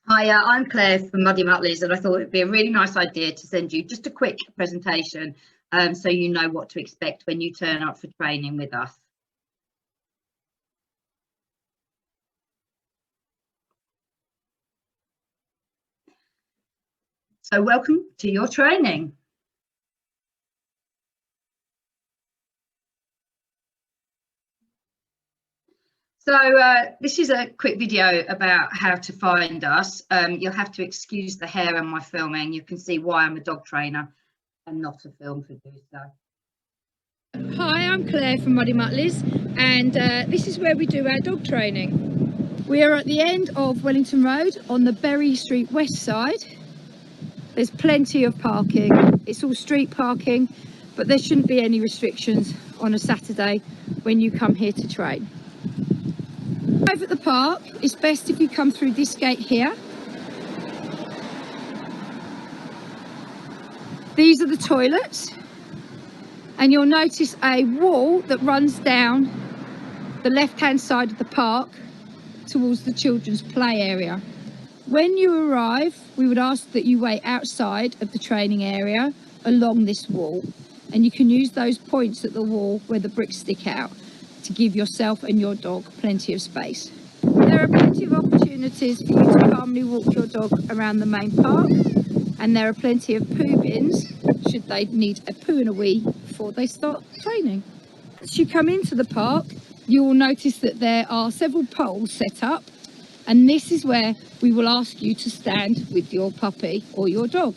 Hi, I'm Claire from Mutleys, and I thought it'd be a really nice idea to send you just a quick presentation so you know what to expect when you turn up for training with us. So welcome to your training. So this is a quick video about how to find us. You'll have to excuse the hair and my filming. You can see why I'm a dog trainer and not a film producer. Hi, I'm Claire from Mutleys, and this is where we do our dog training. We are at the end of Wellington Road on the Berry Street west side. There's plenty of parking. It's all street parking, but there shouldn't be any restrictions on a Saturday when you come here to train. Over at the park, it's best if you come through this gate here. These are the toilets, and you'll notice a wall that runs down the left-hand side of the park towards the children's play area. When you arrive, we would ask that you wait outside of the training area along this wall, and you can use those points at the wall where the bricks stick out to give yourself and your dog plenty of space. There are plenty of opportunities for you to calmly walk your dog around the main park, and there are plenty of poo bins should they need a poo and a wee before they start training. As you come into the park, you will notice that there are several poles set up, and this is where we will ask you to stand with your puppy or your dog.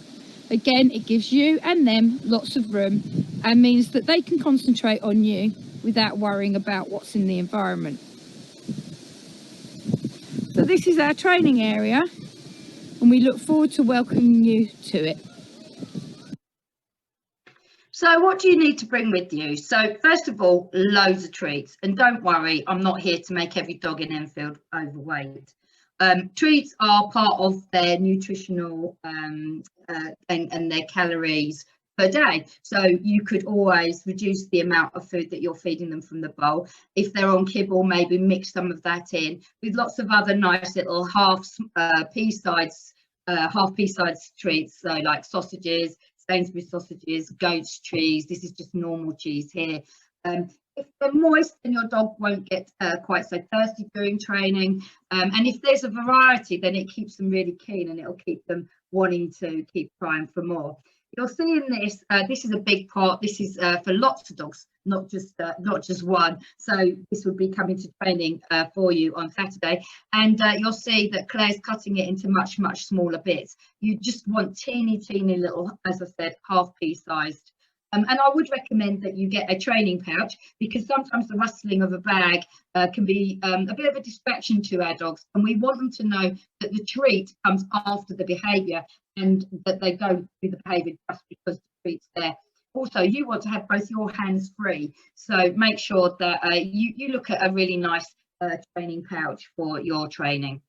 Again, it gives you and them lots of room and means that they can concentrate on you without worrying about what's in the environment. So this is our training area, and we look forward to welcoming you to it. So what do you need to bring with you? So first of all, loads of treats, and don't worry, I'm not here to make every dog in Enfield overweight. Treats are part of their nutritional and their calories per day. So you could always reduce the amount of food that you're feeding them from the bowl. If they're on kibble, maybe mix some of that in with lots of other nice little half pea-sized treats, so like sausages, Sainsbury's sausages, goat's cheese. This is just normal cheese here. If they're moist, then your dog won't get quite so thirsty during training. And if there's a variety, then it keeps them really keen and it'll keep them wanting to keep trying for more. You'll see in this, this is a big pot. This is for lots of dogs, not just one. So this will be coming to training for you on Saturday. And you'll see that Claire's cutting it into much, much smaller bits. You just want teeny little, as I said, half pea sized. And I would recommend that you get a training pouch, because sometimes the rustling of a bag can be a bit of a distraction to our dogs, and we want them to know that the treat comes after the behaviour and that they don't do the behaviour just because the treat's there. Also, you want to have both your hands free, so make sure that you look at a really nice training pouch for your training.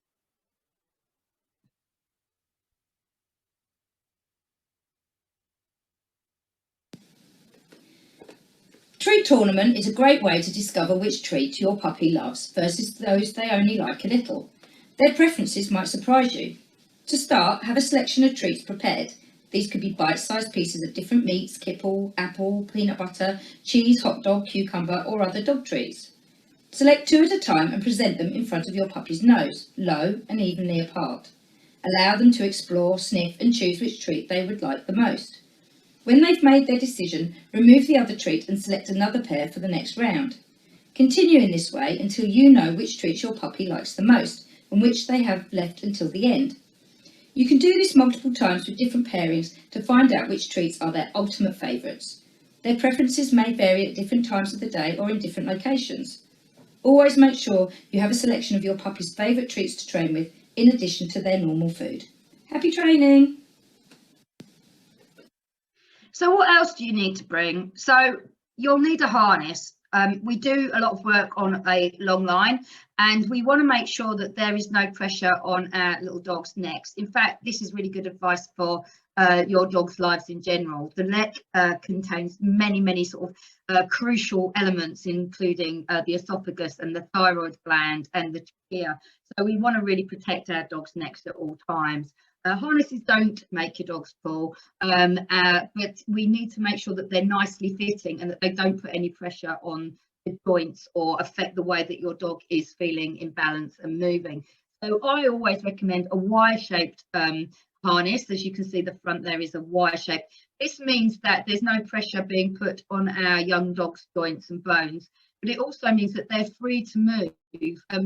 Treat tournament is a great way to discover which treat your puppy loves versus those they only like a little. Their preferences might surprise you. To start, have a selection of treats prepared. These could be bite-sized pieces of different meats, kibble, apple, peanut butter, cheese, hot dog, cucumber, or other dog treats. Select 2 at a time and present them in front of your puppy's nose, low and evenly apart. Allow them to explore, sniff and choose which treat they would like the most. When they've made their decision, remove the other treat and select another pair for the next round. Continue in this way until you know which treats your puppy likes the most and which they have left until the end. You can do this multiple times with different pairings to find out which treats are their ultimate favourites. Their preferences may vary at different times of the day or in different locations. Always make sure you have a selection of your puppy's favourite treats to train with in addition to their normal food. Happy training! So what else do you need to bring? So you'll need a harness. We do a lot of work on a long line, and we want to make sure that there is no pressure on our little dog's necks. In fact, this is really good advice for your dog's lives in general. The neck contains many sort of crucial elements, including the esophagus and the thyroid gland and the trachea. So we want to really protect our dogs' necks at all times. Harnesses don't make your dogs pull, but we need to make sure that they're nicely fitting and that they don't put any pressure on the joints or affect the way that your dog is feeling in balance and moving. So I always recommend a Y-shaped harness. As you can see, the front there is a Y shape. This means that there's no pressure being put on our young dog's joints and bones, but it also means that they're free to move.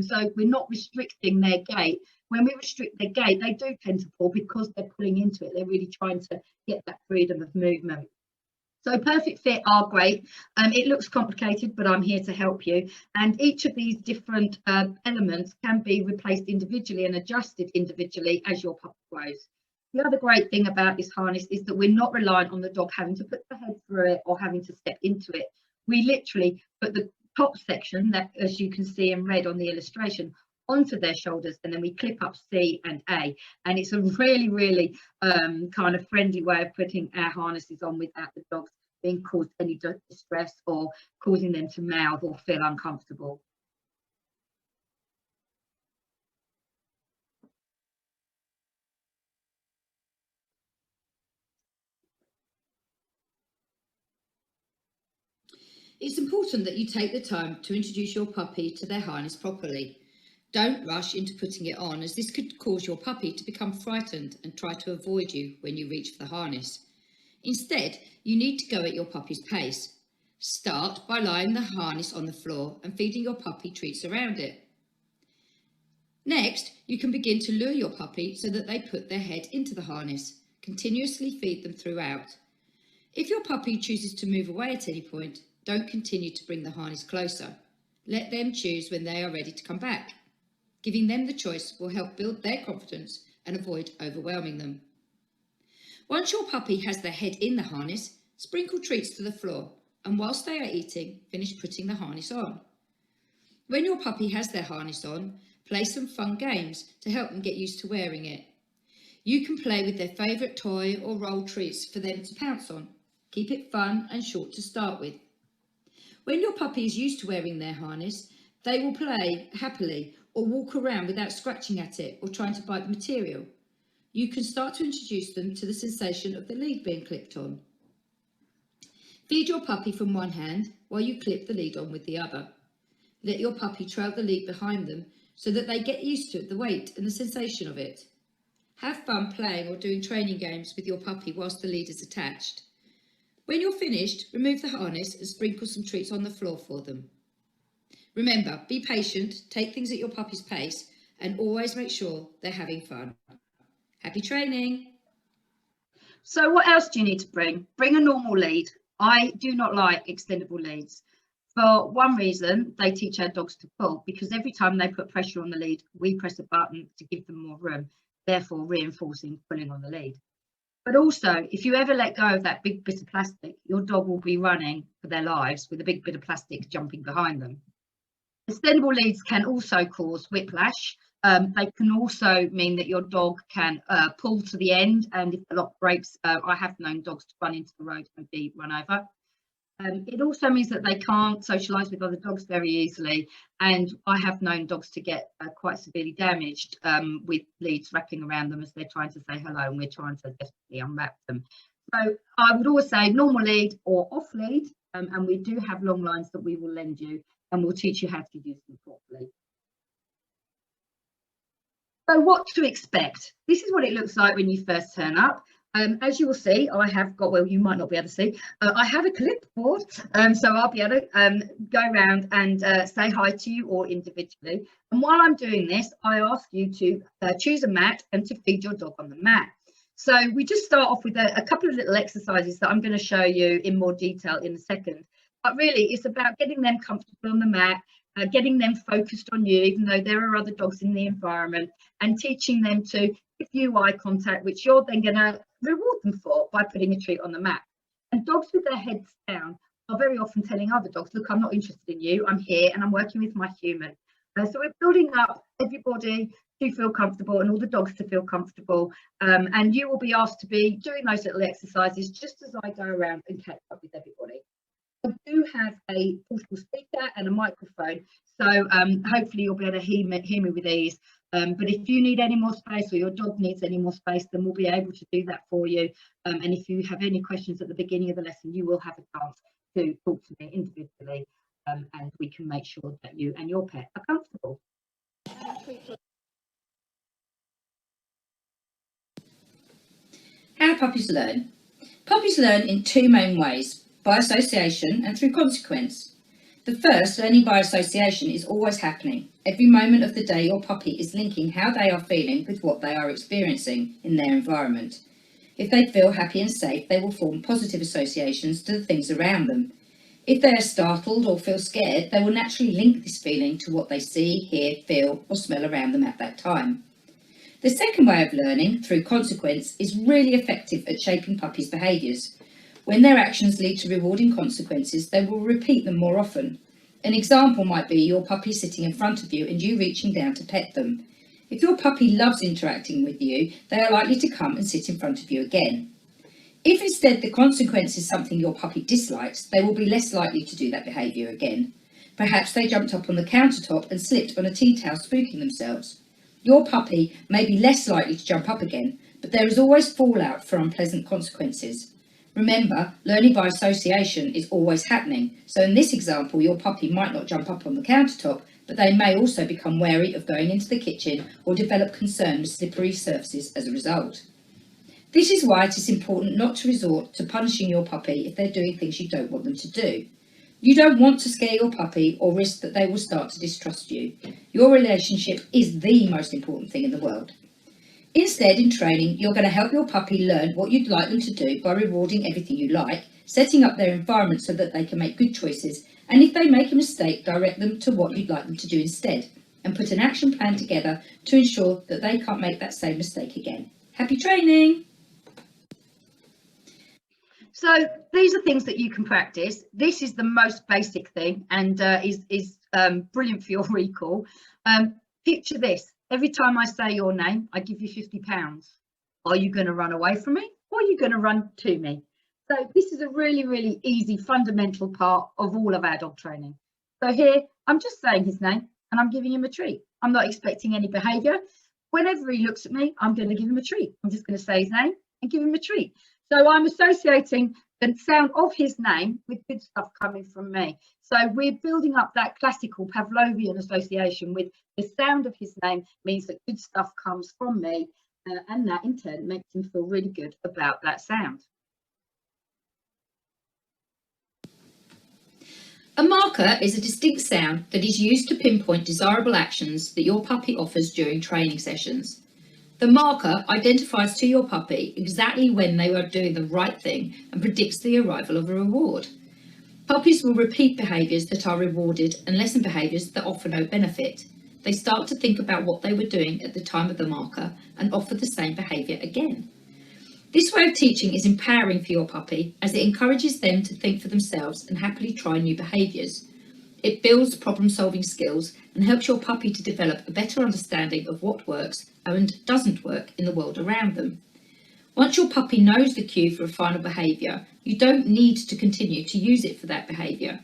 So we're not restricting their gait. When we restrict their gait, they do tend to pull because they're pulling into it. They're really trying to get that freedom of movement. So perfect fit are great. It looks complicated, but I'm here to help you. And each of these different elements can be replaced individually and adjusted individually as your puppy grows. The other great thing about this harness is that we're not reliant on the dog having to put the head through it or having to step into it. We literally put the top section, that, as you can see in red on the illustration, onto their shoulders, and then we clip up C and A, and it's a really kind of friendly way of putting our harnesses on without the dogs being caused any distress or causing them to mouth or feel uncomfortable. It's important that you take the time to introduce your puppy to their harness properly. Don't rush into putting it on, as this could cause your puppy to become frightened and try to avoid you when you reach for the harness. Instead, you need to go at your puppy's pace. Start by lying the harness on the floor and feeding your puppy treats around it. Next, you can begin to lure your puppy so that they put their head into the harness. Continuously feed them throughout. If your puppy chooses to move away at any point, don't continue to bring the harness closer. Let them choose when they are ready to come back. Giving them the choice will help build their confidence and avoid overwhelming them. Once your puppy has their head in the harness, sprinkle treats to the floor, and whilst they are eating, finish putting the harness on. When your puppy has their harness on, play some fun games to help them get used to wearing it. You can play with their favourite toy or roll treats for them to pounce on. Keep it fun and short to start with. When your puppy is used to wearing their harness, they will play happily or walk around without scratching at it or trying to bite the material. You can start to introduce them to the sensation of the lead being clipped on. Feed your puppy from one hand while you clip the lead on with the other. Let your puppy trail the lead behind them so that they get used to the weight and the sensation of it. Have fun playing or doing training games with your puppy whilst the lead is attached. When you're finished, remove the harness and sprinkle some treats on the floor for them. Remember, be patient, take things at your puppy's pace, and always make sure they're having fun. Happy training! So what else do you need to bring? Bring a normal lead. I do not like extendable leads. For one reason, they teach our dogs to pull, because every time they put pressure on the lead, we press a button to give them more room, therefore reinforcing pulling on the lead. But also, if you ever let go of that big bit of plastic, your dog will be running for their lives with a big bit of plastic jumping behind them. Extendable leads can also cause whiplash. They can also mean that your dog can pull to the end, and if the lock breaks, I have known dogs to run into the road and be run over. It also means that they can't socialise with other dogs very easily, and I have known dogs to get quite severely damaged with leads wrapping around them as they're trying to say hello and we're trying to desperately unwrap them. So I would always say normal lead or off lead, and we do have long lines that we will lend you, and we'll teach you how to use them properly. So what to expect? This is what it looks like when you first turn up. As you will see, I have got, well, you might not be able to see, I have a clipboard, so I'll be able to go around and say hi to you all individually. And while I'm doing this, I ask you to choose a mat and to feed your dog on the mat. So we just start off with a couple of little exercises that I'm going to show you in more detail in a second. But really, it's about getting them comfortable on the mat, getting them focused on you, even though there are other dogs in the environment, and teaching them to give you eye contact, which you're then going to reward them for by putting a treat on the mat. And dogs with their heads down are very often telling other dogs, look, I'm not interested in you, I'm here and I'm working with my human. So we're building up everybody to feel comfortable and all the dogs to feel comfortable. And you will be asked to be doing those little exercises just as I go around and catch up with everybody. I do have a portable speaker and a microphone, so hopefully you'll be able to hear me with ease. But if you need any more space or your dog needs any more space, then we'll be able to do that for you. And if you have any questions at the beginning of the lesson, you will have a chance to talk to me individually, and we can make sure that you and your pet are comfortable. How puppies learn. Puppies learn in two main ways, by association and through consequence. The first, learning by association, is always happening. Every moment of the day your puppy is linking how they are feeling with what they are experiencing in their environment. If they feel happy and safe, they will form positive associations to the things around them. If they are startled or feel scared, they will naturally link this feeling to what they see, hear, feel or smell around them at that time. The second way of learning, through consequence, is really effective at shaping puppies' behaviours. When their actions lead to rewarding consequences, they will repeat them more often. An example might be your puppy sitting in front of you and you reaching down to pet them. If your puppy loves interacting with you, they are likely to come and sit in front of you again. If instead the consequence is something your puppy dislikes, they will be less likely to do that behaviour again. Perhaps they jumped up on the countertop and slipped on a tea towel, spooking themselves. Your puppy may be less likely to jump up again, but there is always fallout for unpleasant consequences. Remember, learning by association is always happening, so in this example your puppy might not jump up on the countertop, but they may also become wary of going into the kitchen or develop concern with slippery surfaces as a result. This is why it is important not to resort to punishing your puppy if they're doing things you don't want them to do. You don't want to scare your puppy or risk that they will start to distrust you. Your relationship is the most important thing in the world. Instead, in training, you're going to help your puppy learn what you'd like them to do by rewarding everything you like, setting up their environment so that they can make good choices, and if they make a mistake, direct them to what you'd like them to do instead, and put an action plan together to ensure that they can't make that same mistake again. Happy training! So these are things that you can practice. This is the most basic thing and is brilliant for your recall. Picture this. Every time I say your name, I give you £50. Are you going to run away from me or are you going to run to me? So this is a really, really easy, fundamental part of all of our dog training. So here, I'm just saying his name and I'm giving him a treat. I'm not expecting any behaviour. Whenever he looks at me, I'm going to give him a treat. I'm just going to say his name and give him a treat. So I'm associating the sound of his name with good stuff coming from me. So we're building up that classical Pavlovian association with the sound of his name means that good stuff comes from me, and that in turn makes him feel really good about that sound. A marker is a distinct sound that is used to pinpoint desirable actions that your puppy offers during training sessions. The marker identifies to your puppy exactly when they are doing the right thing and predicts the arrival of a reward. Puppies will repeat behaviours that are rewarded and lessen behaviours that offer no benefit. They start to think about what they were doing at the time of the marker and offer the same behaviour again. This way of teaching is empowering for your puppy as it encourages them to think for themselves and happily try new behaviours. It builds problem-solving skills and helps your puppy to develop a better understanding of what works and doesn't work in the world around them. Once your puppy knows the cue for a final behaviour, you don't need to continue to use it for that behaviour.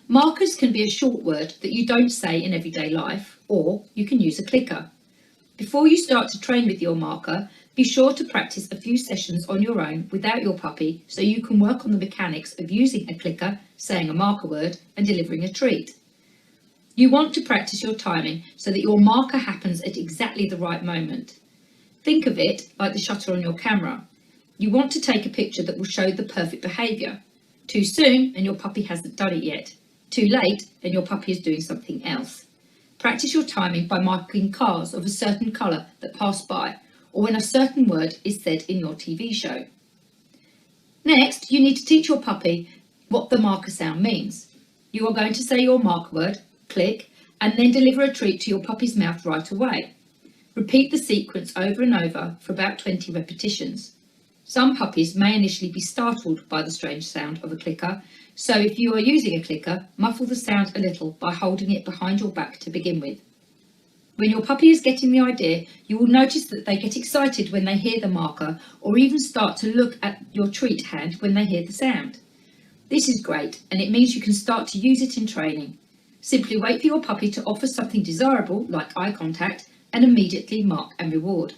Markers can be a short word that you don't say in everyday life, or you can use a clicker. Before you start to train with your marker, be sure to practice a few sessions on your own without your puppy so you can work on the mechanics of using a clicker, saying a marker word and delivering a treat. You want to practice your timing so that your marker happens at exactly the right moment. Think of it like the shutter on your camera. You want to take a picture that will show the perfect behaviour. Too soon and your puppy hasn't done it yet. Too late and your puppy is doing something else. Practice your timing by marking cars of a certain colour that pass by, or when a certain word is said in your TV show. Next, you need to teach your puppy what the marker sound means. You are going to say your marker word, click, and then deliver a treat to your puppy's mouth right away. Repeat the sequence over and over for about 20 repetitions. Some puppies may initially be startled by the strange sound of a clicker, so if you are using a clicker, muffle the sound a little by holding it behind your back to begin with. When your puppy is getting the idea, you will notice that they get excited when they hear the marker or even start to look at your treat hand when they hear the sound. This is great and it means you can start to use it in training. Simply wait for your puppy to offer something desirable like eye contact, and immediately mark and reward.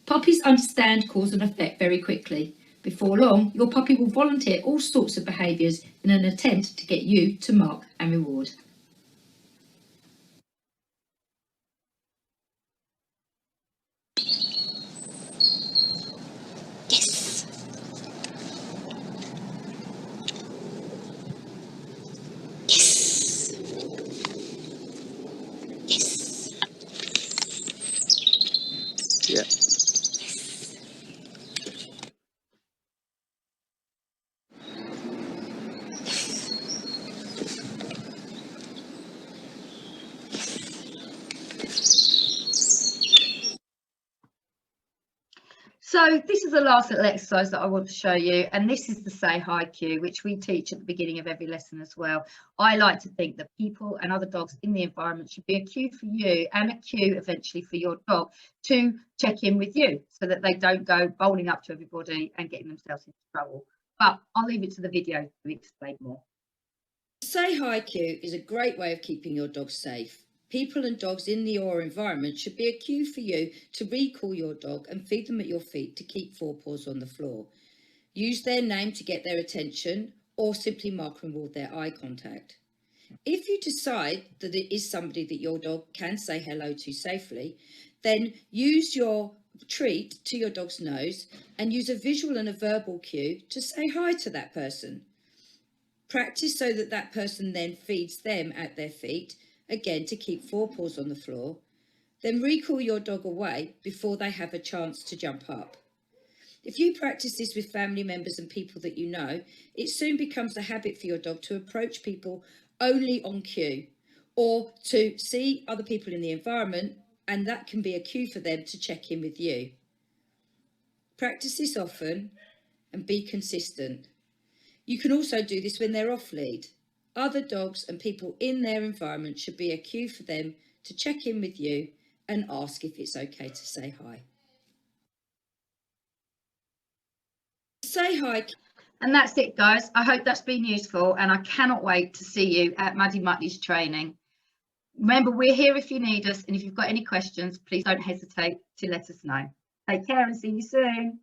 Puppies understand cause and effect very quickly. Before long, your puppy will volunteer all sorts of behaviours in an attempt to get you to mark and reward. Yes. Yes. Yes. Yeah. So this is the last little exercise that I want to show you, and this is the say hi cue, which we teach at the beginning of every lesson as well. I like to think that people and other dogs in the environment should be a cue for you and a cue eventually for your dog to check in with you, so that they don't go bowling up to everybody and getting themselves into trouble. But I'll leave it to the video to explain more. Say hi cue is a great way of keeping your dog safe. People and dogs in your environment should be a cue for you to recall your dog and feed them at your feet to keep forepaws on the floor. Use their name to get their attention, or simply mark and reward their eye contact. If you decide that it is somebody that your dog can say hello to safely, then use your treat to your dog's nose and use a visual and a verbal cue to say hi to that person. Practice so that that person then feeds them at their feet, again to keep forepaws on the floor. Then recall your dog away before they have a chance to jump up. If you practice this with family members and people that you know, it soon becomes a habit for your dog to approach people only on cue, or to see other people in the environment, and that can be a cue for them to check in with you. Practice this often and be consistent. You can also do this when they're off lead. Other dogs and people in their environment should be a cue for them to check in with you and ask if it's okay to say hi. Say hi. And that's it, guys. I hope that's been useful, and I cannot wait to see you at Muddy Mutleys training. Remember, we're here if you need us, and if you've got any questions, please don't hesitate to let us know. Take care and see you soon.